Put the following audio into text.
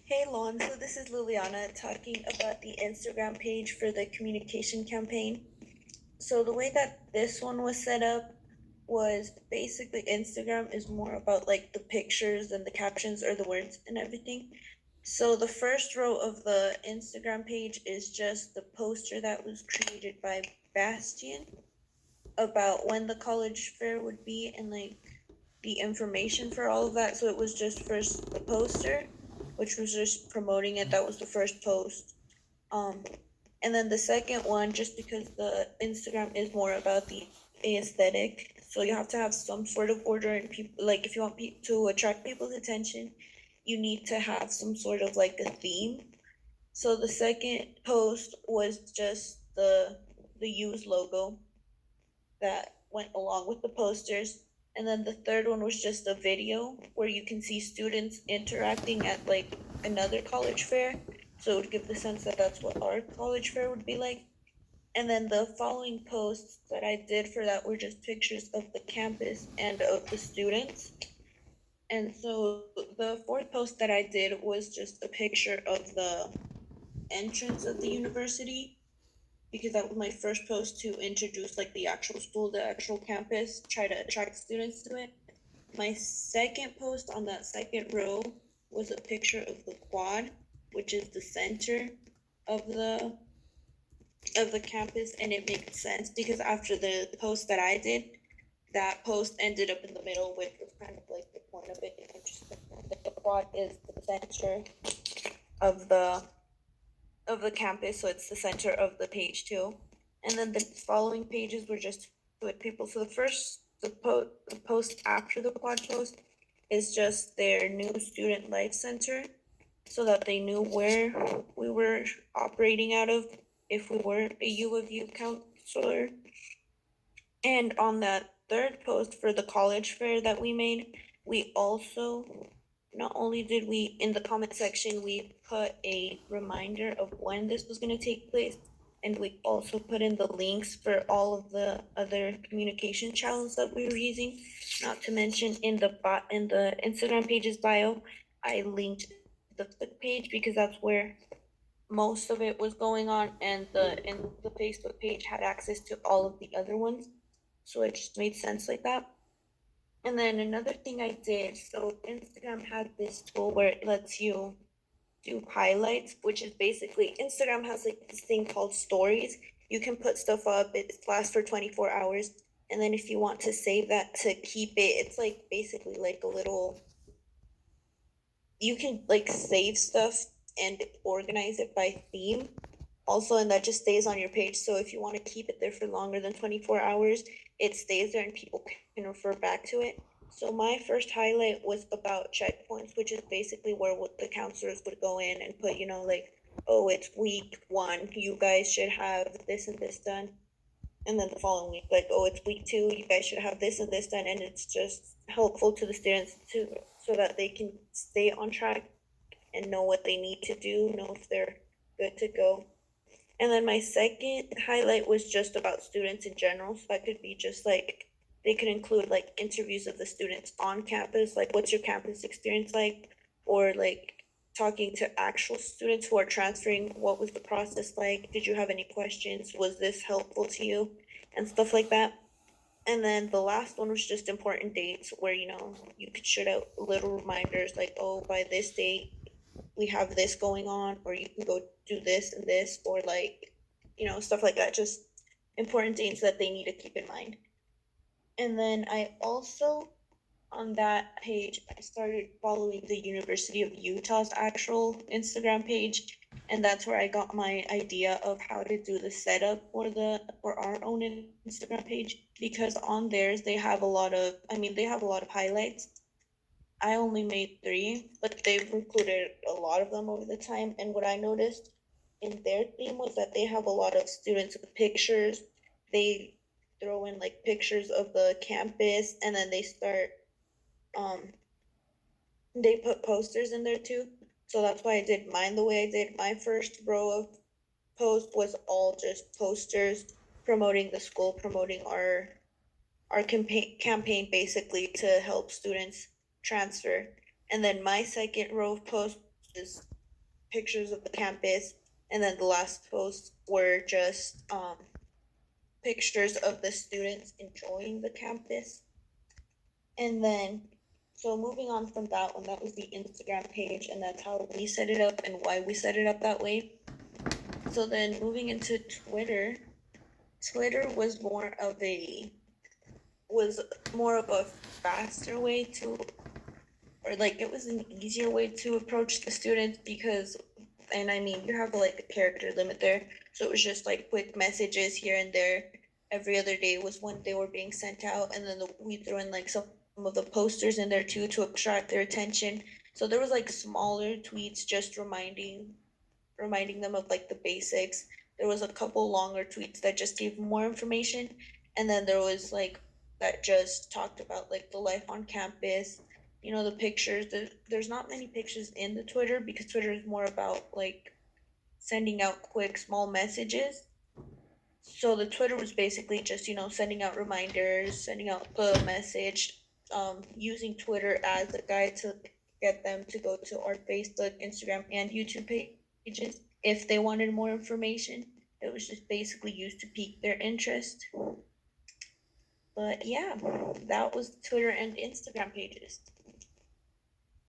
Hey Lon, so this is Liliana talking about the Instagram page for the communication campaign. So the way that this one was set up was basically Instagram is more about like the pictures and the captions or the words and everything. So the first row of the Instagram page is just the poster that was created by Bastian about when the college fair would be and like the information for all of that. So it was just first the poster, which was just promoting it. That was the first post. Um, and then the second one, just because the Instagram is more about the aesthetic, so you have to have some sort of order and people like if you want to attract people's attention, you need to have some sort of like a theme. So the second post was just the use logo that went along with the posters. And then the third one was just a video where you can see students interacting at like another college fair. So it would give the sense that that's what our college fair would be like. And then the following posts that I did for that were just pictures of the campus and of the students. And so the fourth post that I did was just a picture of the entrance of the university because that was my first post to introduce like the actual school, the actual campus, try to attract students to it. My second post on that second row was a picture of the quad, which is the center of the campus, and it makes sense because after the post that I did, that post ended up in the middle, which was kind of like the point of it. Interesting. The quad is the center of the campus, so it's the center of the page too. And then the following pages were just with people. So the post after the quad post is just their new student life center, so that they knew where we were operating out of if we were a U of U counselor. And on that third post for the college fair that we made, we also not only did we in the comment section we put a reminder of when this was going to take place, and we also put in the links for all of the other communication channels that we were using. Not to mention in the Instagram page's bio, I linked the page because that's where most of it was going on, and the Facebook page had access to all of the other ones, so it just made sense like that. And then another thing I did, so Instagram had this tool where it lets you do highlights, which is basically Instagram has like this thing called stories. You can put stuff up, it lasts for 24 hours. And then if you want to save that to keep it, it's like basically like a little, you can like save stuff and organize it by theme also, and that just stays on your page. So if you want to keep it there for longer than 24 hours, it stays there and people can refer back to it. So my first highlight was about checkpoints, which is basically where the counselors would go in and put, like, oh, it's week 1, you guys should have this and this done. And then the following week, like, oh, it's week 2, you guys should have this and this done. And it's just helpful to the students to so that they can stay on track and know what they need to do, know if they're good to go. And then my second highlight was just about students in general. So that could be just like, they could include like interviews of the students on campus, like what's your campus experience like, or like talking to actual students who are transferring, what was the process like? Did you have any questions? Was this helpful to you? And stuff like that. And then the last one was just important dates where, you could shoot out little reminders like, oh, by this date, we have this going on, or you can go do this and this, or like, stuff like that. Just important dates that they need to keep in mind. And then I also, on that page, I started following the University of Utah's actual Instagram page. And that's where I got my idea of how to do the setup for our own Instagram page. Because on theirs, they have a lot of, they have a lot of highlights. I only made 3, but they've included a lot of them over the time. And what I noticed in their theme was that they have a lot of students with pictures. They throw in like pictures of the campus, and then um they put posters in there too. So that's why I did mine the way I did. My first row of post was all just posters promoting the school, promoting our campaign basically to help students transfer. And then my second row of posts is pictures of the campus, and then the last posts were just pictures of the students enjoying the campus. And then, so moving on from that one, that was the Instagram page, and that's how we set it up and why we set it up that way. So then moving into Twitter, Twitter was more of a faster way to, or like it was an easier way to approach the students because, and I mean, you have like a character limit there, so it was just like quick messages here and there. Every other day was when they were being sent out, and then we threw in like some of the posters in there too to attract their attention. So there was like smaller tweets just reminding them of like the basics. There was a couple longer tweets that just gave more information, and then there was like that just talked about like the life on campus. You know, the pictures. There's not many pictures in the Twitter because Twitter is more about like sending out quick small messages. So the Twitter was basically just, sending out reminders, sending out the message, using Twitter as a guide to get them to go to our Facebook, Instagram, and YouTube pages if they wanted more information. It was just basically used to pique their interest. But yeah, that was Twitter and Instagram pages.